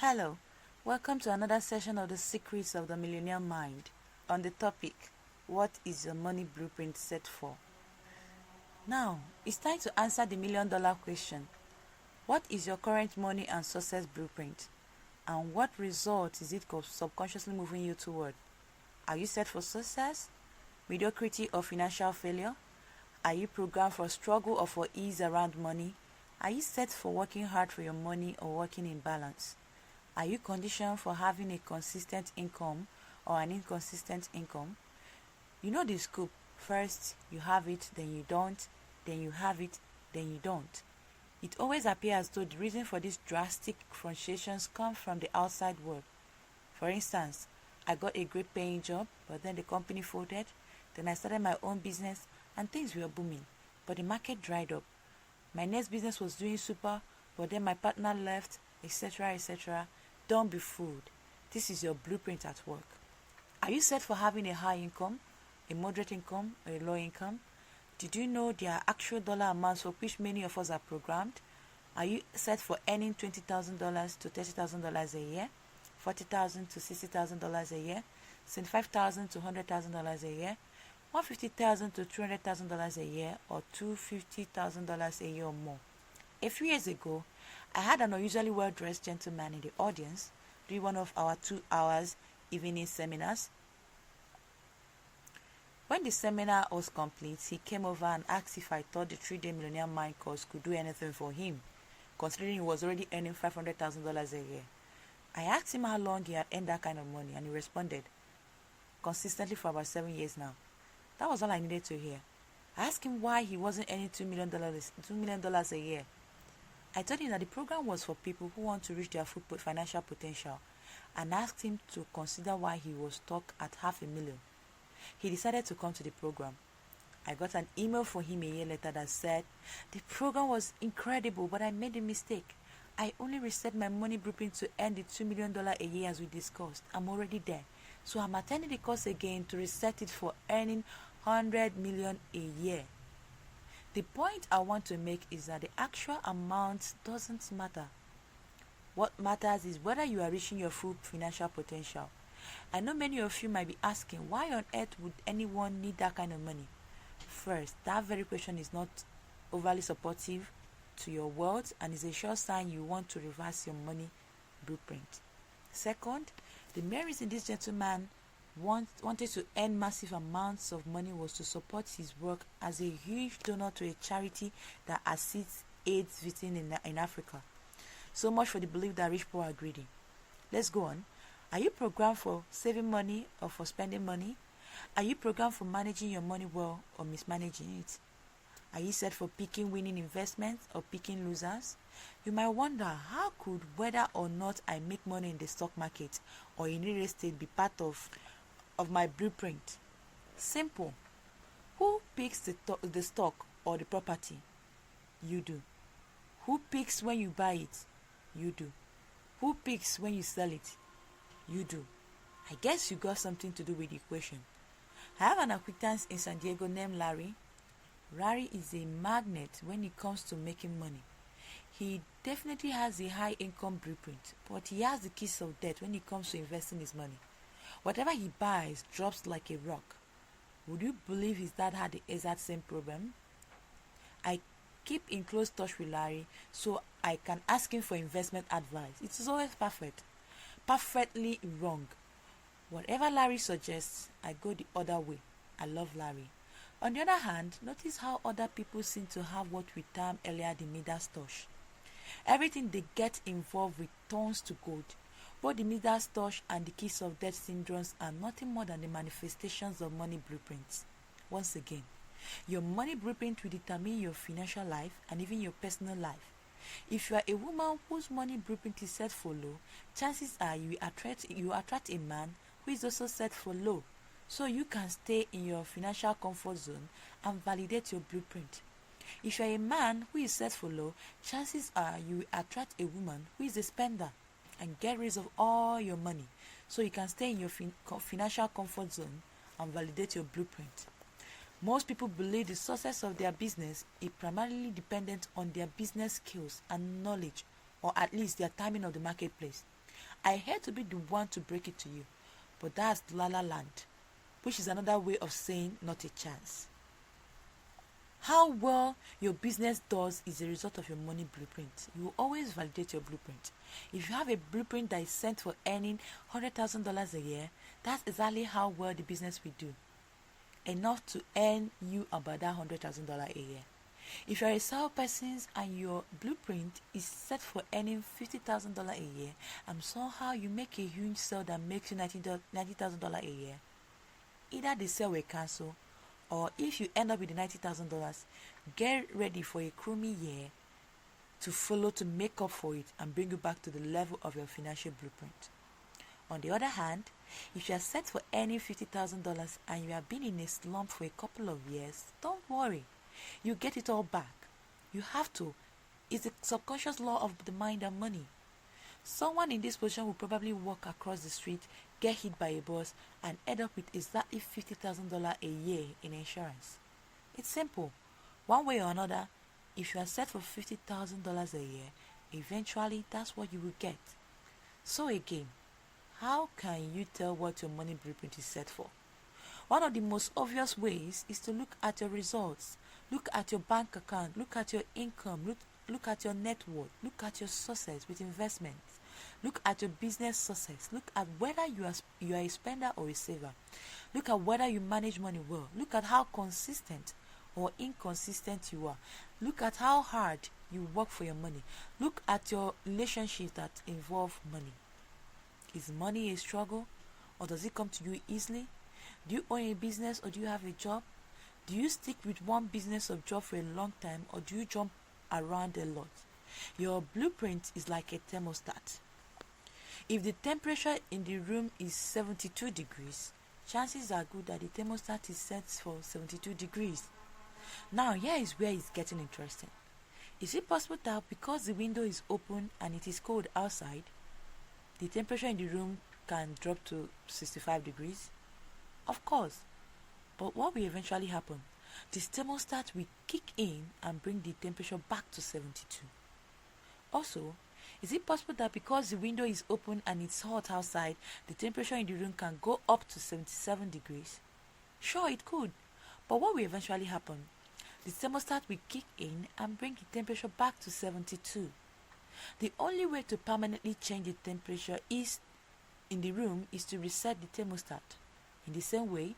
Hello, welcome to another session of the Secrets of the Millionaire Mind on the topic, what is your money blueprint set for? Now, it's time to answer the $1,000,000 question. What is your current money and success blueprint? And what result is it subconsciously moving you toward? Are you set for success, mediocrity, or financial failure? Are you programmed for struggle or for ease around money? Are you set for working hard for your money or working in balance? Are you conditioned for having a consistent income or an inconsistent income? You know the scoop. First, you have it, then you don't, then you have it, then you don't. It always appears as though the reason for these drastic fluctuations come from the outside world. For instance, I got a great paying job, but then the company folded. Then I started my own business and things were booming, but the market dried up. My next business was doing super, but then my partner left, etc., etc. Don't be fooled. This is your blueprint at work. Are you set for having a high income, a moderate income, or a low income? Did you know there are actual dollar amounts for which many of us are programmed? Are you set for earning $20,000 to $30,000 a year, $40,000 to $60,000 a year, $75,000 to $100,000 a year, $150,000 to $200,000 a year, or $250,000 a year or more? A few years ago, I had an unusually well-dressed gentleman in the audience during one of our 2 hours evening seminars. When the seminar was complete, he came over and asked if I thought the 3-day Millionaire Mind course could do anything for him, considering he was already earning $500,000 a year. I asked him how long he had earned that kind of money, and he responded, consistently for about 7 years now. That was all I needed to hear. I asked him why he wasn't earning $2 million a year. I told him that the program was for people who want to reach their full financial potential, and asked him to consider why he was stuck at $500,000. He decided to come to the program. I got an email from him a year later that said, the program was incredible, but I made a mistake. I only reset my money blueprint to earn the $2 million a year as we discussed. I'm already there. So I'm attending the course again to reset it for earning $100 million a year. The point I want to make is that the actual amount doesn't matter. What matters is whether you are reaching your full financial potential. I know many of you might be asking, why on earth would anyone need that kind of money? First, that very question is not overly supportive to your wealth and is a sure sign you want to reverse your money blueprint. Second, the mere reason this gentleman wanted to earn massive amounts of money was to support his work as a huge donor to a charity that assists AIDS victims in Africa. So much for the belief that rich people are greedy. Let's go on. Are you programmed for saving money or for spending money? Are you programmed for managing your money well or mismanaging it? Are you set for picking winning investments or picking losers? You might wonder, how could whether or not I make money in the stock market or in real estate be part of my blueprint? Simple. Who picks the stock or the property? You do. Who picks when you buy it? You do. Who picks when you sell it? You do. I guess you got something to do with the equation. I have an acquaintance in San Diego named Larry. Larry is a magnet when it comes to making money. He definitely has a high income blueprint, but he has the keys of death when it comes to investing his money. Whatever he buys drops like a rock. Would you believe his dad had the exact same problem? I keep in close touch with Larry so I can ask him for investment advice. It is always perfectly wrong. Whatever Larry suggests, I go the other way. I love Larry. On the other hand, notice how other people seem to have what we termed earlier the midas touch. Everything they get involved with turns to gold. Both the midas touch and the keys of death syndromes are nothing more than the manifestations of money blueprints. Once again, your money blueprint will determine your financial life and even your personal life. If you are a woman whose money blueprint is set for low, chances are you attract a man who is also set for low, so you can stay in your financial comfort zone and validate your blueprint. If you are a man who is set for low, chances are you will attract a woman who is a spender and get rid of all your money, so you can stay in your financial comfort zone and validate your blueprint. Most people believe the success of their business is primarily dependent on their business skills and knowledge, or at least their timing of the marketplace. I hate to be the one to break it to you, but that's La La Land, which is another way of saying not a chance. How well your business does is a result of your money blueprint. You will always validate your blueprint. If you have a blueprint that is sent for earning $100,000 a year, that's exactly how well the business will do. Enough to earn you about that $100,000 a year. If you are a salesperson and your blueprint is set for earning $50,000 a year, and somehow you make a huge sale that makes you $90,000 a year, either the sale will cancel, or if you end up with the $90,000, get ready for a crummy year to follow to make up for it and bring you back to the level of your financial blueprint. On the other hand, if you are set for earning $50,000 and you have been in a slump for a couple of years, don't worry. You get it all back. You have to. It's a subconscious law of the mind and money. Someone in this position will probably walk across the street, get hit by a bus, and end up with exactly $50,000 a year in insurance. It's simple. One way or another, if you are set for $50,000 a year, eventually that's what you will get. So again, how can you tell what your money blueprint is set for? One of the most obvious ways is to look at your results. Look at your bank account. Look at your income. Look at your net worth. Look at your success with investments. Look at your business success. Look at whether you are a spender or a saver. Look at whether you manage money well. Look at how consistent or inconsistent you are. Look at how hard you work for your money. Look at your relationships that involve money. Is money a struggle, or does it come to you easily? Do you own a business, or do you have a job? Do you stick with one business or job for a long time, or do you jump around a lot? Your blueprint is like a thermostat. If the temperature in the room is 72 degrees, chances are good that the thermostat is set for 72 degrees. Now, here is where it's getting interesting. Is it possible that because the window is open and it is cold outside, the temperature in the room can drop to 65 degrees? Of course. But what will eventually happen? This thermostat will kick in and bring the temperature back to 72. Also, is it possible that because the window is open and it's hot outside, the temperature in the room can go up to 77 degrees? Sure, it could. But what will eventually happen? The thermostat will kick in and bring the temperature back to 72. The only way to permanently change the temperature in the room is to reset the thermostat. In the same way,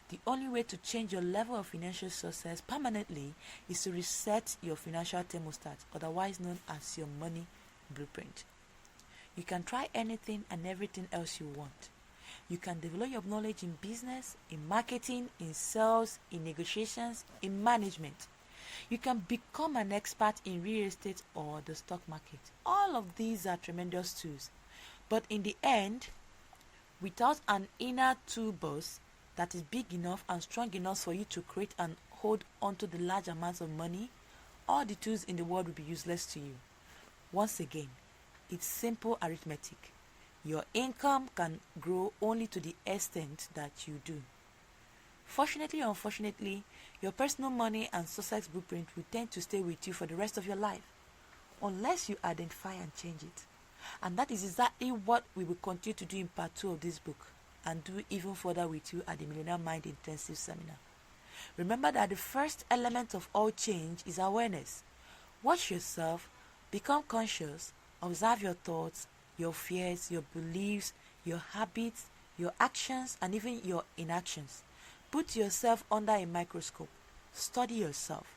the only way to change your level of financial success permanently is to reset your financial thermostat, otherwise known as your money blueprint. You can try anything and everything else you want. You can develop your knowledge in business, in marketing, in sales, in negotiations, in management. You can become an expert in real estate or the stock market. All of these are tremendous tools. But in the end, without an inner toolbox that is big enough and strong enough for you to create and hold onto the large amounts of money, all the tools in the world will be useless to you. Once again, it's simple arithmetic. Your income can grow only to the extent that you do. Fortunately or unfortunately, your personal money and success blueprint will tend to stay with you for the rest of your life, unless you identify and change it. And that is exactly what we will continue to do in part 2 of this book, and do even further with you at the Millionaire Mind Intensive Seminar. Remember that the first element of all change is awareness. Watch yourself, become conscious, observe your thoughts, your fears, your beliefs, your habits, your actions, and even your inactions. Put yourself under a microscope. Study yourself.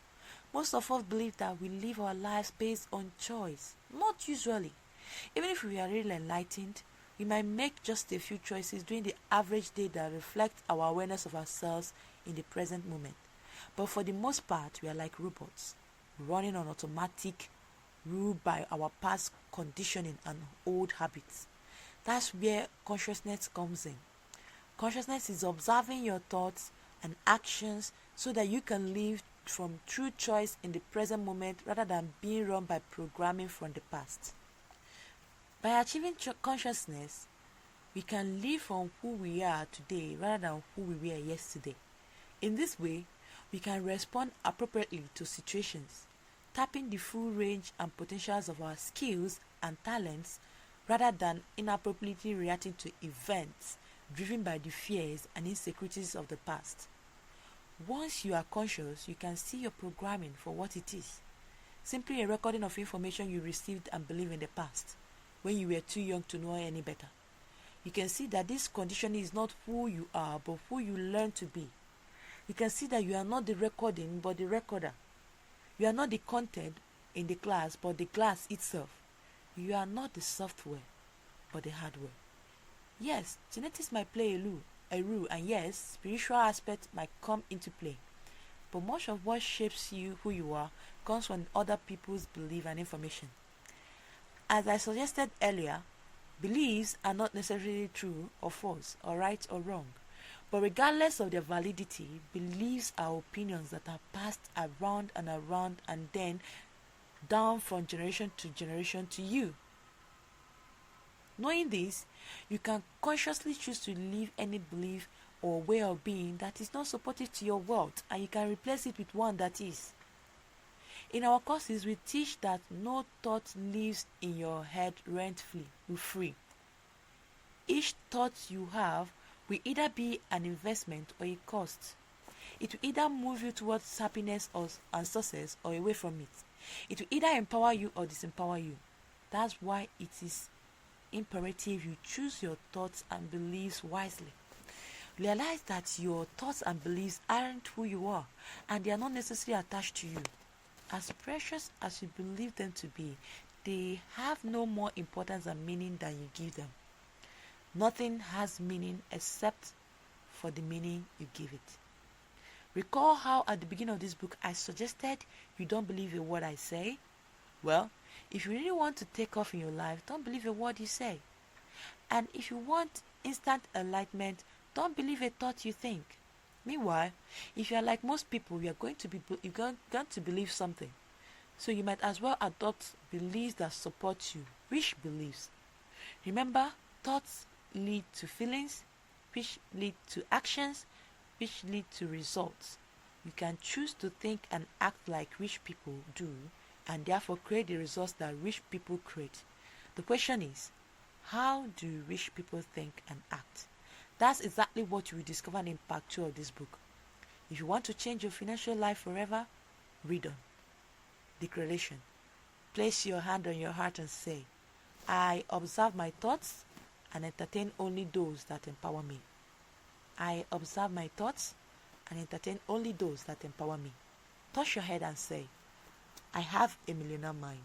Most of us believe that we live our lives based on choice. Not usually. Even if we are really enlightened, we might make just a few choices during the average day that reflect our awareness of ourselves in the present moment. But for the most part, we are like robots, running on automatic, ruled by our past conditioning and old habits. That's where consciousness comes in. Consciousness is observing your thoughts and actions so that you can live from true choice in the present moment rather than being run by programming from the past. By achieving consciousness, we can live from who we are today rather than who we were yesterday. In this way, we can respond appropriately to situations, tapping the full range and potentials of our skills and talents rather than inappropriately reacting to events driven by the fears and insecurities of the past. Once you are conscious, you can see your programming for what it is. Simply a recording of information you received and believed in the past, when you were too young to know any better. You can see that this condition is not who you are, but who you learn to be. You can see that you are not the recording, but the recorder. You are not the content in the class, but the class itself. You are not the software, but the hardware. Yes, genetics might play a role, and yes, spiritual aspects might come into play. But much of what shapes you, who you are, comes from other people's belief and information. As I suggested earlier, beliefs are not necessarily true or false, or right or wrong. But regardless of their validity, beliefs are opinions that are passed around and then down from generation to you. Knowing this, you can consciously choose to leave any belief or way of being that is not supportive to your world, and you can replace it with one that is. In our courses, we teach that no thought lives in your head rent-free. Each thought you have will either be an investment or a cost. It will either move you towards happiness and success or away from it. It will either empower you or disempower you. That's why it is imperative you choose your thoughts and beliefs wisely. Realize that your thoughts and beliefs aren't who you are, and they are not necessarily attached to you. As precious as you believe them to be, they have no more importance and meaning than you give them. Nothing has meaning except for the meaning you give it. Recall how at the beginning of this book I suggested you don't believe a word I say? Well, if you really want to take off in your life, don't believe a word you say. And if you want instant enlightenment, don't believe a thought you think. Meanwhile, if you are like most people, you're going to believe something. So you might as well adopt beliefs that support you. Which beliefs? Remember, thoughts lead to feelings, which lead to actions, which lead to results. You can choose to think and act like rich people do, and therefore create the results that rich people create. The question is, how do rich people think and act? That's exactly what you will discover in part 2 of this book. If you want to change your financial life forever, read on. Declaration. Place your hand on your heart and say, I observe my thoughts and entertain only those that empower me. I observe my thoughts and entertain only those that empower me. Touch your head and say, I have a millionaire mind.